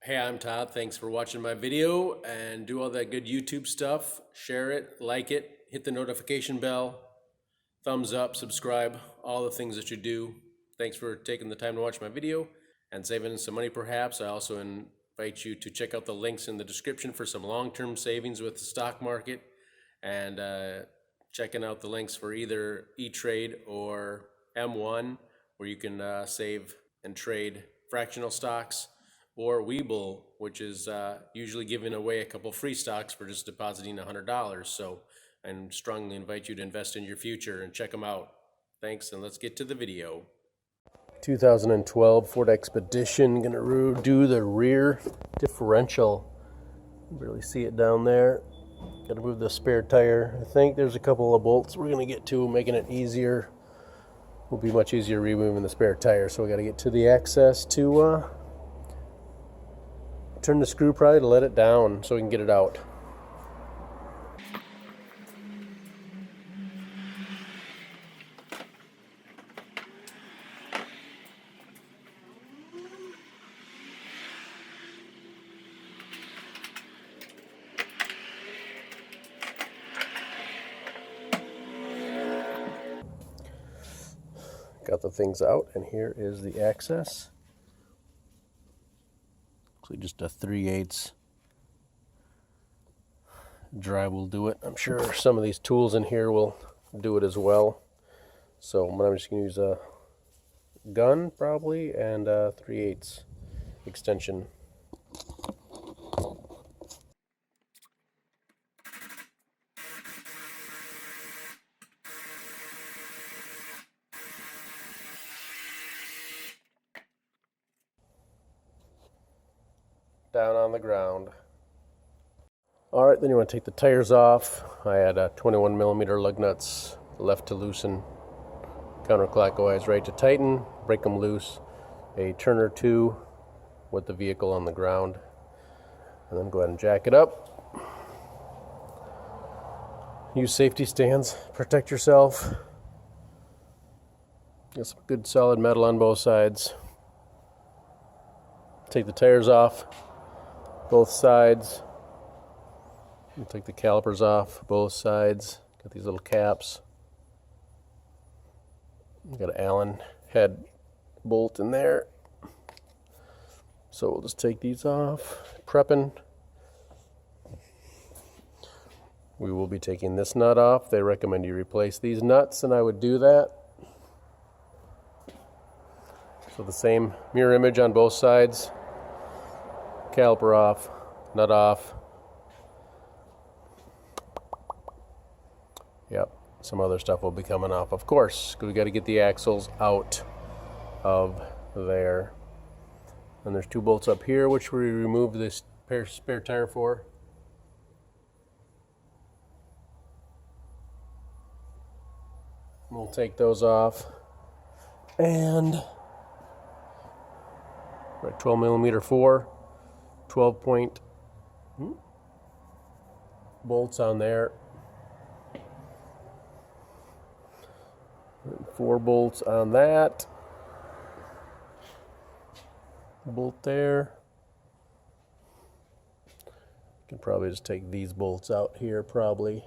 Hey, I'm Todd. Thanks for watching my video, and do all that good YouTube stuff. Share it, like it, hit the notification bell, thumbs up, subscribe, all the things that you do. Thanks for taking the time to watch my video and saving some money perhaps. I also invite you to check out the links in the description for some long-term savings with the stock market, and checking out the links for either E-Trade or M1, where you can save and trade fractional stocks, or Webull, which is usually giving away a couple free stocks for just depositing $100. So I strongly invite you to invest in your future and check them out. Thanks, and let's get to the video. 2012 Ford Expedition, gonna do the rear differential. You barely see it down there. Gotta move the spare tire. I think there's a couple of bolts we're gonna get to, making it easier. Will be much easier removing the spare tire, so we gotta get to the access to turn the screw probably to let it down so we can get it out. Got the things out, and here is the access. So just a 3/8 drive will do it. I'm sure some of these tools in here will do it as well. So I'm just going to use a gun probably and a 3/8 extension. Down on the ground. All right, then you want to take the tires off. I had 21 millimeter lug nuts, left to loosen, counterclockwise, right to tighten, break them loose, a turn or two with the vehicle on the ground, and then go ahead and jack it up. Use safety stands, protect yourself. Get some good solid metal on both sides. Take the tires off both sides. And take the calipers off both sides. Got these little caps. Got an Allen head bolt in there. So we'll just take these off. Prepping. We will be taking this nut off. They recommend you replace these nuts, and I would do that. So the same mirror image on both sides. Caliper off, nut off. Yep, some other stuff will be coming off, of course, because we got to get the axles out of there. And there's two bolts up here, which we remove this spare tire for. We'll take those off. And we're at 12 millimeter 4. 12 point bolts on there. 4 bolts on that. Bolt there. Can probably just take these bolts out here probably.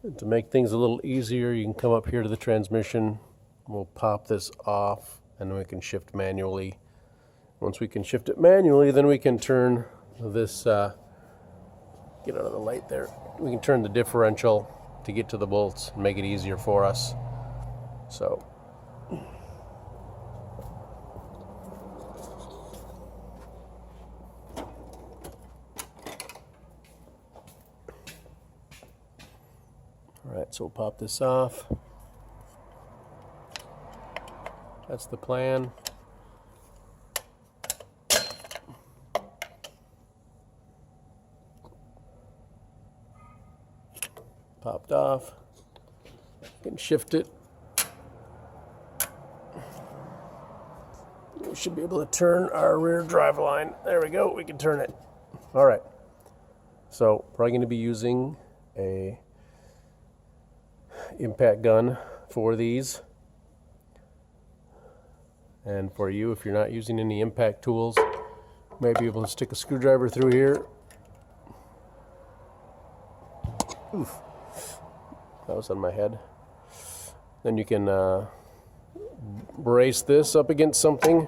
And to make things a little easier, you can come up here to the transmission. We'll pop this off, and we can shift manually. Once we can shift it manually, then we can turn this, get out of the light there. We can turn the differential to get to the bolts and make it easier for us. So, all right, so we'll pop this off. That's the plan. Popped off. You can shift it. We should be able to turn our rear drive line. There we go, we can turn it. All right. So probably going to be using a impact gun for these. And for you, if you're not using any impact tools, you might be able to stick a screwdriver through here. Oof, that was on my head. Then you can brace this up against something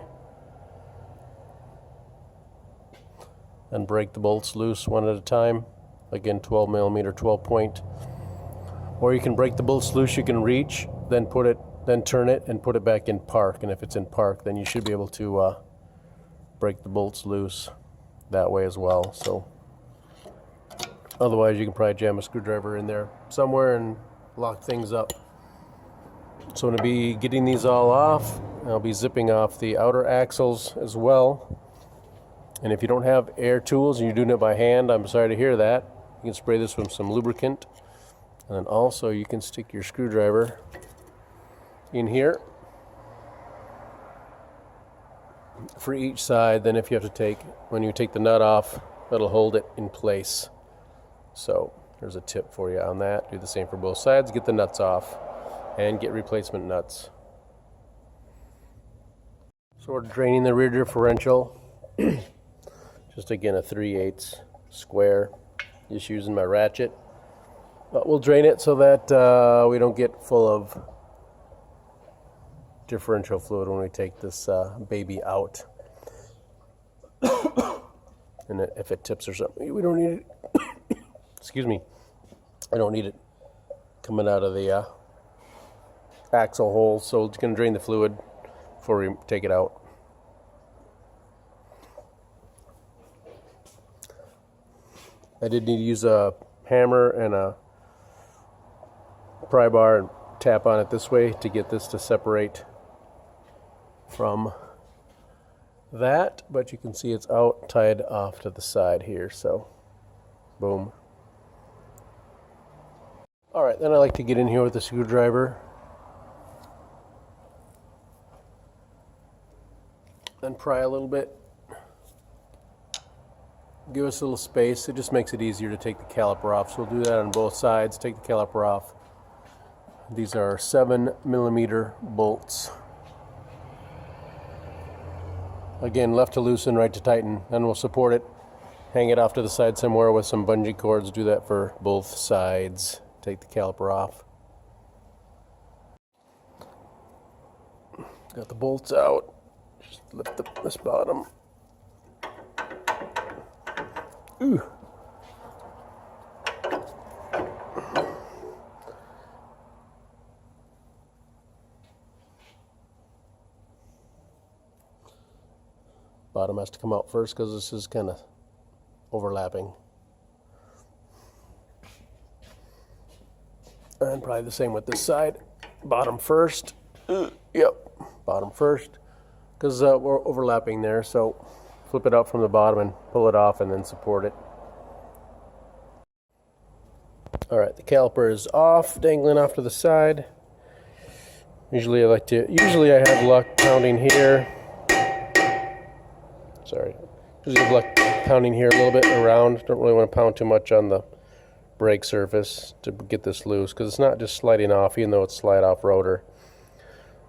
and break the bolts loose one at a time. Again, 12 millimeter, 12 point. Or you can break the bolts loose, you can reach, then turn it and put it back in park. And if it's in park, then you should be able to break the bolts loose that way as well. So otherwise you can probably jam a screwdriver in there somewhere and lock things up. So I'm going to be getting these all off. I'll be zipping off the outer axles as well. And if you don't have air tools and you're doing it by hand, I'm sorry to hear that. You can spray this with some lubricant. And then also you can stick your screwdriver in here for each side. Then if you have to take, when you take the nut off, that'll hold it in place. So there's a tip for you on that. Do the same for both sides. Get the nuts off and get replacement nuts. So we're draining the rear differential. Just again a 3/8 square. Just using my ratchet. But we'll drain it so that we don't get full of differential fluid when we take this baby out. And if it tips or something, we don't need it. Excuse me. I don't need it coming out of the axle hole, so it's going to drain the fluid before we take it out. I did need to use a hammer and a pry bar and tap on it this way to get this to separate from that, but you can see it's out, tied off to the side here, so boom. All right, then I like to get in here with the screwdriver and pry a little bit. Give us a little space. It just makes it easier to take the caliper off. So we'll do that on both sides. Take the caliper off. These are 7 millimeter bolts. Again, left to loosen, right to tighten. Then we'll support it. Hang it off to the side somewhere with some bungee cords. Do that for both sides. Take the caliper off. Got the bolts out. Just lift this bottom. Ooh. Bottom has to come out first because this is kind of overlapping. And probably the same with this side. Bottom first. Yep, bottom first. Because we're overlapping there, so flip it out from the bottom and pull it off and then support it. Alright, the caliper is off, dangling off to the side. Usually I have luck pounding here. Sorry. Usually I have luck pounding here a little bit around. Don't really want to pound too much on the brake surface to get this loose, because it's not just sliding off, even though it's slide off rotor.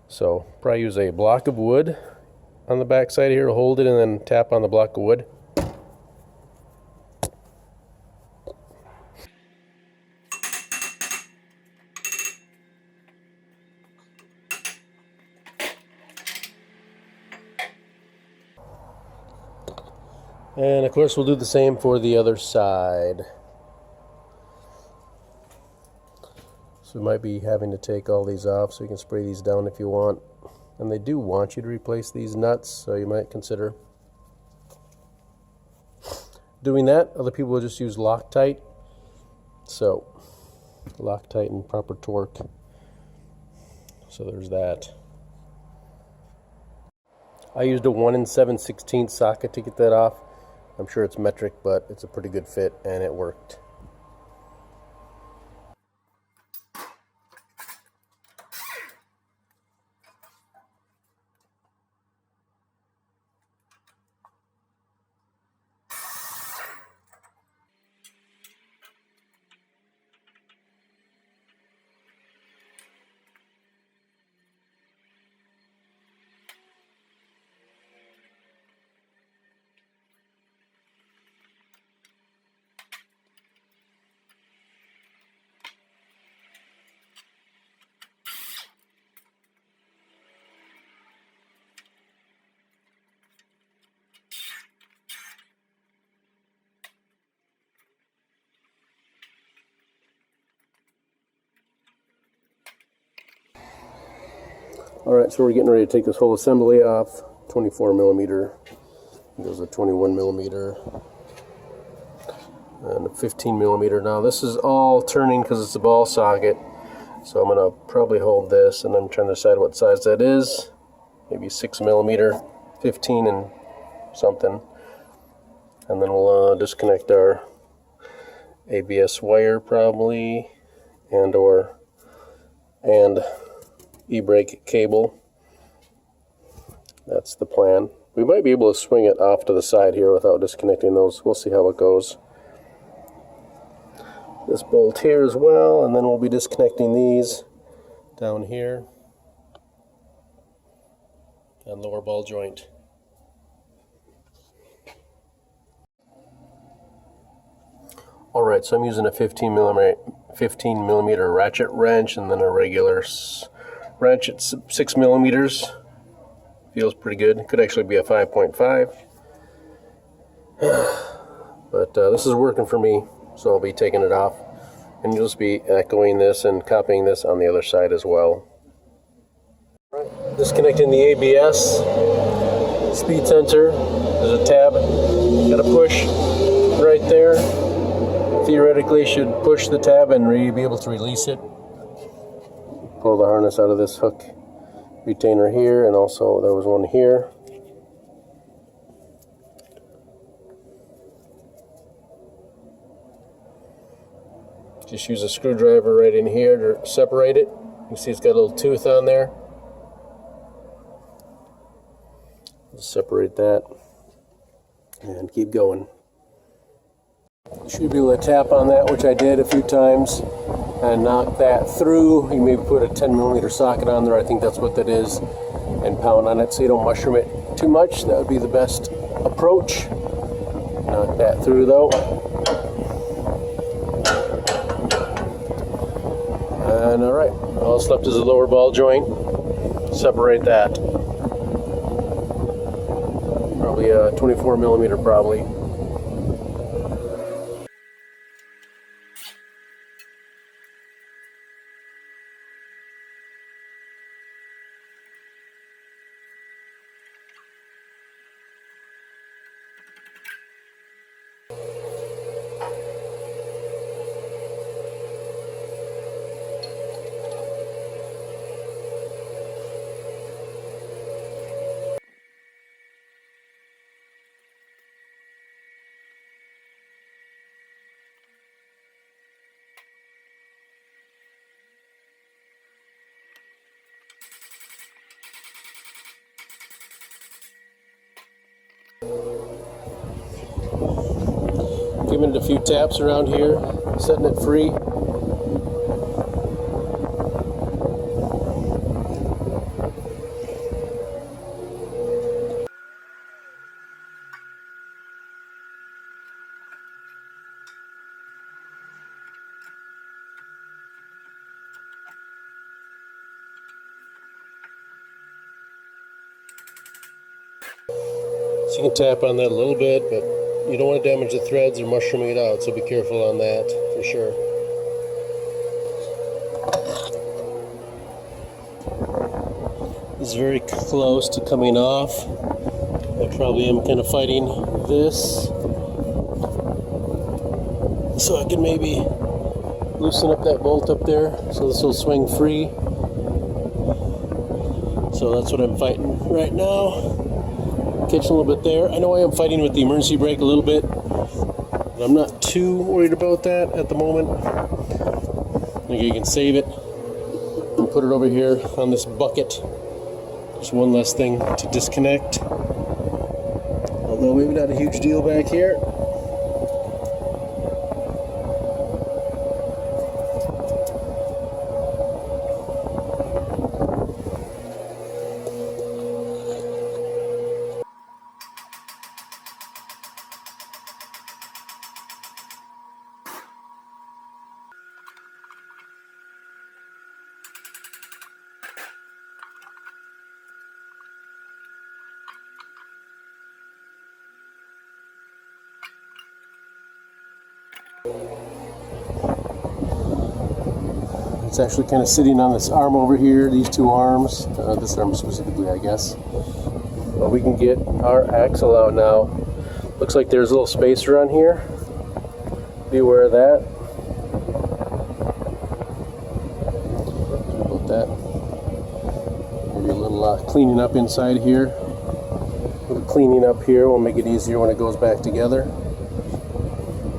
So probably use a block of wood on the back side here, hold it and then tap on the block of wood. And of course we'll do the same for the other side. So we might be having to take all these off, so you can spray these down if you want. And they do want you to replace these nuts, so you might consider doing that. Other people will just use Loctite. So Loctite and proper torque. So there's that. I used a 1 7/16 socket to get that off. I'm sure it's metric, but it's a pretty good fit and it worked. Alright, so we're getting ready to take this whole assembly off. 24 millimeter. There's a 21 millimeter. And a 15 millimeter. Now this is all turning because it's a ball socket. So I'm going to probably hold this, and I'm trying to decide what size that is. Maybe 6 millimeter, 15 and something. And then we'll disconnect our ABS wire probably, and e-brake cable. That's the plan. We might be able to swing it off to the side here without disconnecting those. We'll see how it goes. This bolt here as well, and then we'll be disconnecting these down here and lower ball joint. Alright, so I'm using a 15 millimeter ratchet wrench, and then a regular wrench at 6 millimeters. Feels pretty good. Could actually be a 5.5. But this is working for me, so I'll be taking it off. And you'll just be echoing this and copying this on the other side as well. Right. Disconnecting the ABS, speed sensor. There's a tab. Got to push right there. Theoretically should push the tab and be able to release it. Pull the harness out of this hook retainer here, and also there was one here. Just use a screwdriver right in here to separate it. You can see it's got a little tooth on there. Just separate that and keep going. You should be able to tap on that, which I did a few times, and knock that through. You maybe put a 10 millimeter socket on there, I think that's what that is, and pound on it so you don't mushroom it too much. That would be the best approach. Knock that through though. And alright, all that's left is the lower ball joint. Separate that. Probably a 24 millimeter probably. Giving it a few taps around here, setting it free. So you can tap on that a little bit, but you don't want to damage the threads or mushroom it out, so be careful on that for sure. It's very close to coming off. I probably am kind of fighting this, so I can maybe loosen up that bolt up there so this will swing free. So that's what I'm fighting right now. Catch a little bit there. I know I am fighting with the emergency brake a little bit, but I'm not too worried about that at the moment. I think you can save it and put it over here on this bucket. Just one less thing to disconnect. Although maybe not a huge deal back here. It's actually kind of sitting on this arm over here, these two arms, this arm specifically, I guess. But we can get our axle out now. Looks like there's a little spacer on here. Be aware of that. Sorry about that. Maybe a little cleaning up inside here. A little cleaning up here will make it easier when it goes back together.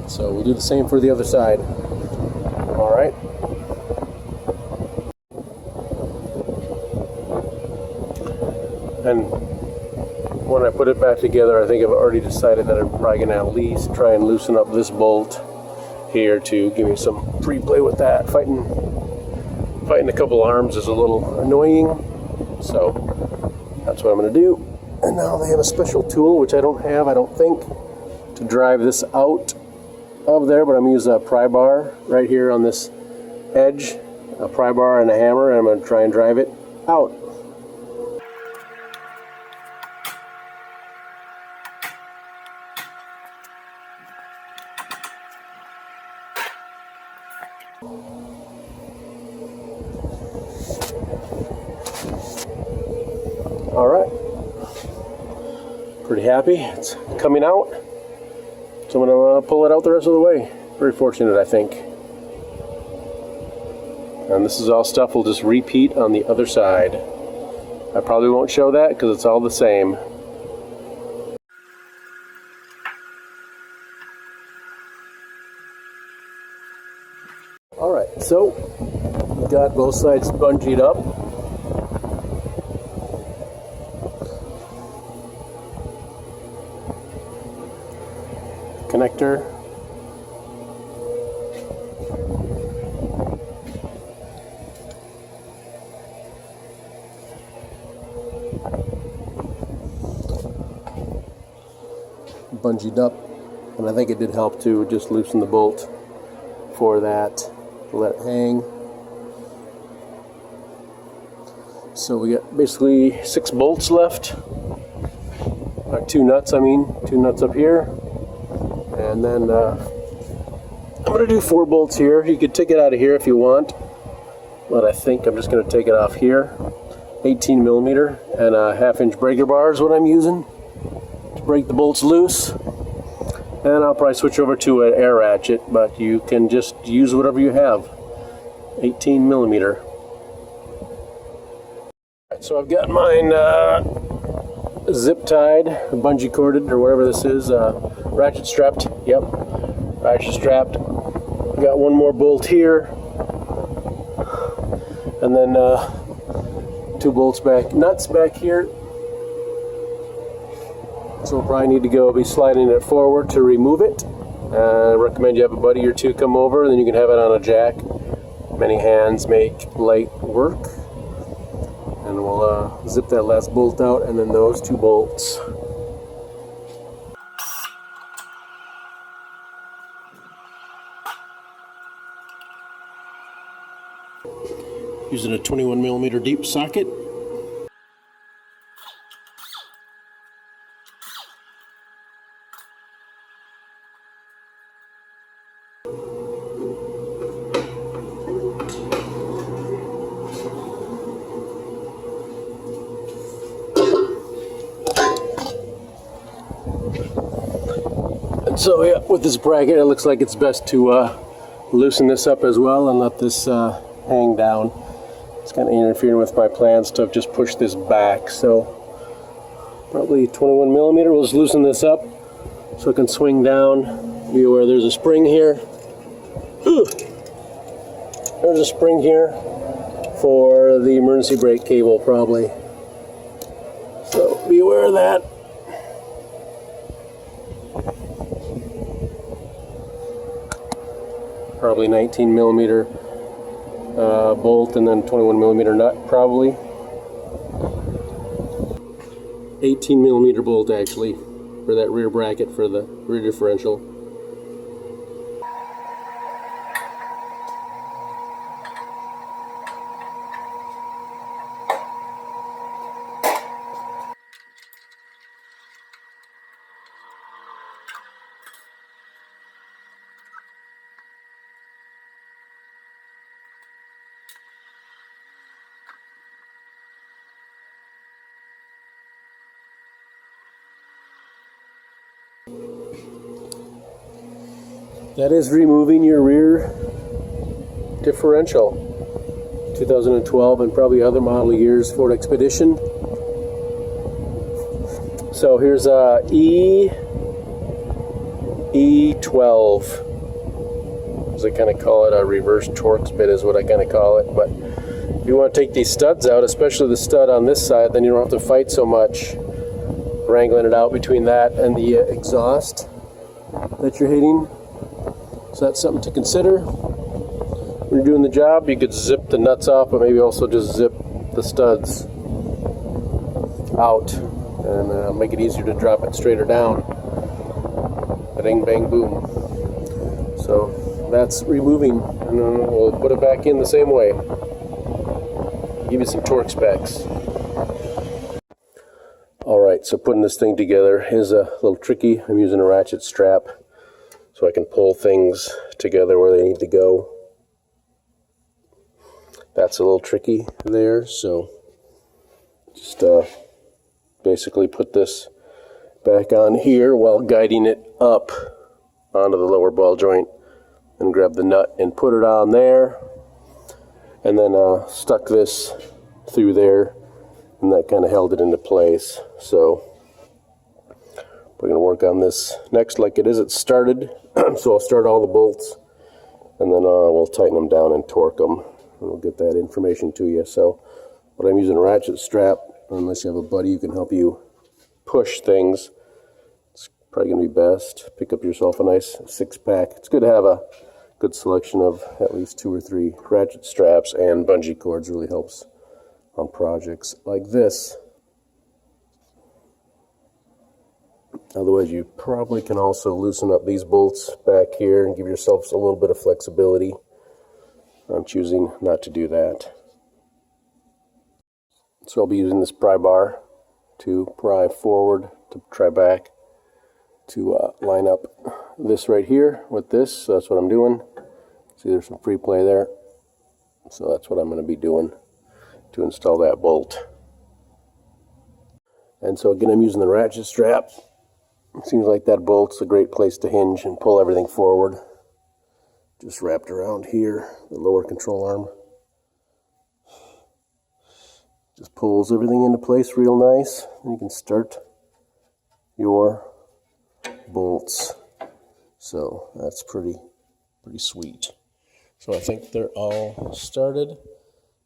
So we'll do the same for the other side. All right. And when I put it back together, I think I've already decided that I'm probably going to at least try and loosen up this bolt here to give me some free play with that. Fighting a couple arms is a little annoying, so that's what I'm going to do. And now they have a special tool, which I don't have, I don't think, to drive this out of there, but I'm going to use a pry bar right here on this edge, a pry bar and a hammer, and I'm going to try and drive it out. All right, pretty happy. It's coming out, so I'm going to pull it out the rest of the way. Very fortunate, I think. And this is all stuff we'll just repeat on the other side. I probably won't show that because it's all the same. All right, so we've got both sides bungeed up. Connector. Bungeed up, and I think it did help to just loosen the bolt for that, let it hang. So we got basically 6 bolts left, or 2 nuts, 2 nuts up here. And then I'm going to do 4 bolts here. You could take it out of here if you want, but I think I'm just going to take it off here. 18 millimeter and a 1/2-inch breaker bar is what I'm using to break the bolts loose. And I'll probably switch over to an air ratchet, but you can just use whatever you have. 18 millimeter. So I've got mine zip tied, bungee corded, or whatever this is, ratchet strapped. Yep, ratchet strapped. Got one more bolt here, and then 2 bolts back, nuts back here. So we'll probably need to be sliding it forward to remove it. I recommend you have a buddy or 2 come over, and then you can have it on a jack. Many hands make light work. And we'll zip that last bolt out, and then those 2 bolts. Using a 21 millimeter deep socket. So yeah, with this bracket, it looks like it's best to loosen this up as well and let this hang down. It's kind of interfering with my plans to just push this back. So probably 21 millimeter. We'll just loosen this up so it can swing down. Be aware there's a spring here. There's a spring here for the emergency brake cable probably. So be aware of that. Probably 19 millimeter bolt and then 21 millimeter nut probably. 18 millimeter bolt actually for that rear bracket for the rear differential. That is removing your rear differential. 2012 and probably other model years Ford Expedition. So here's a E12. As I kind of call it, a reverse Torx bit is what I kind of call it. But if you want to take these studs out, especially the stud on this side, then you don't have to fight so much wrangling it out between that and the exhaust that you're hitting. So that's something to consider. When you're doing the job, you could zip the nuts off, but maybe also just zip the studs out and make it easier to drop it straighter down. Bang, bang, boom. So that's removing, and then we'll put it back in the same way. Give you some torque specs. Alright, so putting this thing together is a little tricky. I'm using a ratchet strap so I can pull things together where they need to go. That's a little tricky there, so just basically put this back on here while guiding it up onto the lower ball joint, and grab the nut and put it on there, and then stuck this through there, and that kind of held it into place. So we're going to work on this next like it is. It started, so I'll start all the bolts, and then we'll tighten them down and torque them. We'll get that information to you. So, but I'm using a ratchet strap. Unless you have a buddy who can help you push things, it's probably going to be best. Pick up yourself a nice 6-pack. It's good to have a good selection of at least 2 or 3 ratchet straps, and bungee cords really helps on projects like this. Otherwise, you probably can also loosen up these bolts back here and give yourself a little bit of flexibility. I'm choosing not to do that. So I'll be using this pry bar to pry forward, to pry back, to line up this right here with this. So that's what I'm doing. See, there's some free play there. So that's what I'm going to be doing to install that bolt. And so again, I'm using the ratchet strap. It seems like that bolt's a great place to hinge and pull everything forward. Just wrapped around here, the lower control arm. Just pulls everything into place real nice. And you can start your bolts. So that's pretty sweet. So I think they're all started.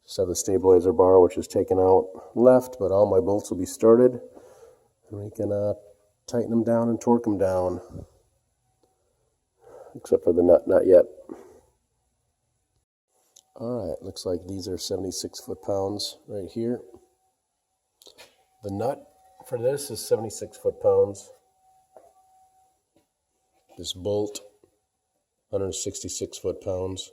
Just have the stabilizer bar, which is taken out left, but all my bolts will be started. And we can tighten them down and torque them down. Except for the nut, not yet. Alright, looks like these are 76 foot-pounds right here. The nut for this is 76 foot-pounds. This bolt, 166 foot-pounds.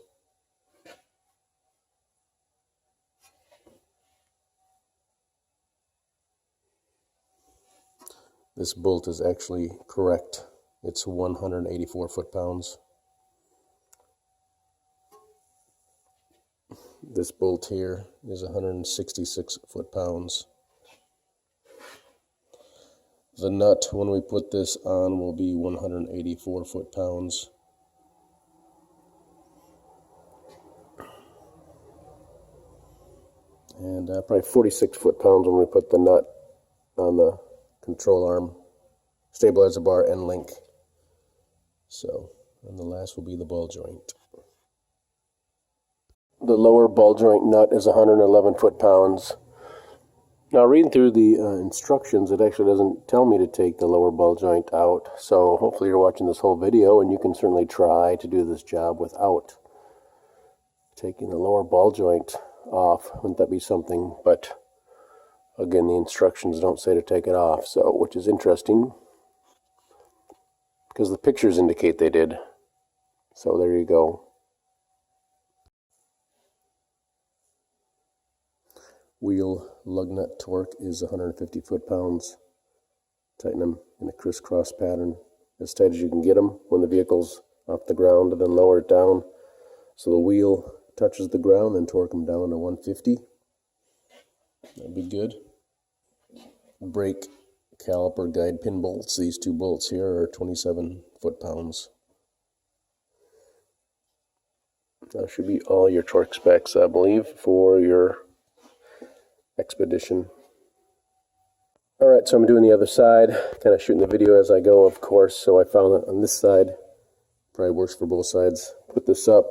This bolt is actually correct. It's 184 foot-pounds. This bolt here is 166 foot-pounds. The nut, when we put this on, will be 184 foot-pounds. And probably 46 foot-pounds when we put the nut on the control arm, stabilizer bar, and link. So, and the last will be the ball joint. The lower ball joint nut is 111 foot-pounds. Now, reading through the instructions, it actually doesn't tell me to take the lower ball joint out. So hopefully you're watching this whole video, and you can certainly try to do this job without taking the lower ball joint off. Wouldn't that be something? But again, the instructions don't say to take it off, so which is interesting because the pictures indicate they did. So there you go. Wheel lug nut torque is 150 foot-pounds. Tighten them in a crisscross pattern as tight as you can get them when the vehicle's off the ground, and then lower it down so the wheel touches the ground, then torque them down to 150. That'd be good. Brake caliper guide pin bolts. These two bolts here are 27 foot-pounds. That should be all your torque specs, I believe, for your Expedition. Alright, so I'm doing the other side, kind of shooting the video as I go, of course. So I found that on this side, probably works for both sides. Put this up,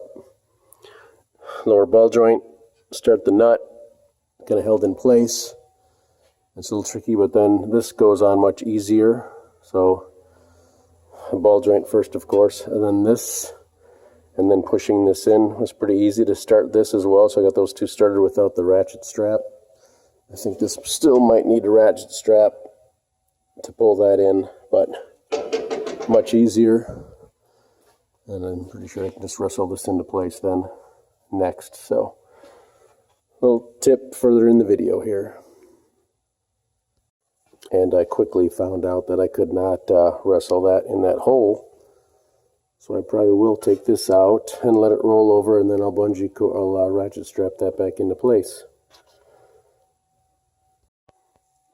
lower ball joint, start the nut, kind of held in place. It's a little tricky, but then this goes on much easier. So ball joint first, of course, and then this, and then pushing this in was pretty easy to start this as well. So I got those two started without the ratchet strap. I think this still might need a ratchet strap to pull that in, but much easier. And I'm pretty sure I can just wrestle this into place then next. So little tip further in the video here. And I quickly found out that I could not wrestle that in that hole. So I probably will take this out and let it roll over, and then I'll ratchet strap that back into place.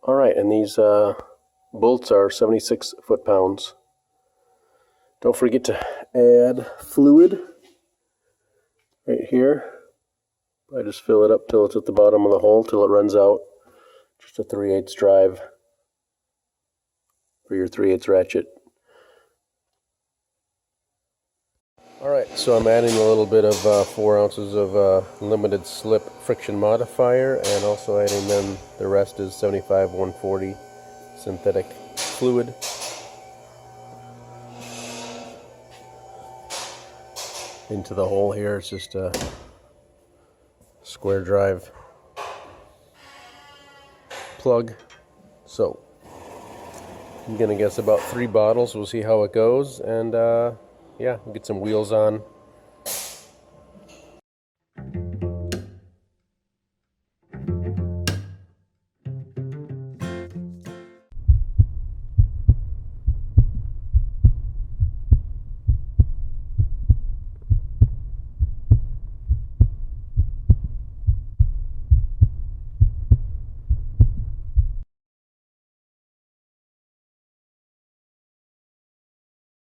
Alright, and these bolts are 76 foot-pounds. Don't forget to add fluid right here. I just fill it up till it's at the bottom of the hole, till it runs out. Just a 3/8 drive for your 3/8 ratchet. Alright, so I'm adding a little bit of 4 ounces of limited slip friction modifier, and also adding the rest is 75-140 synthetic fluid. Into the hole here. It's just a square drive plug. So I'm gonna guess about 3 bottles. We'll see how it goes, and yeah, we'll get some wheels on,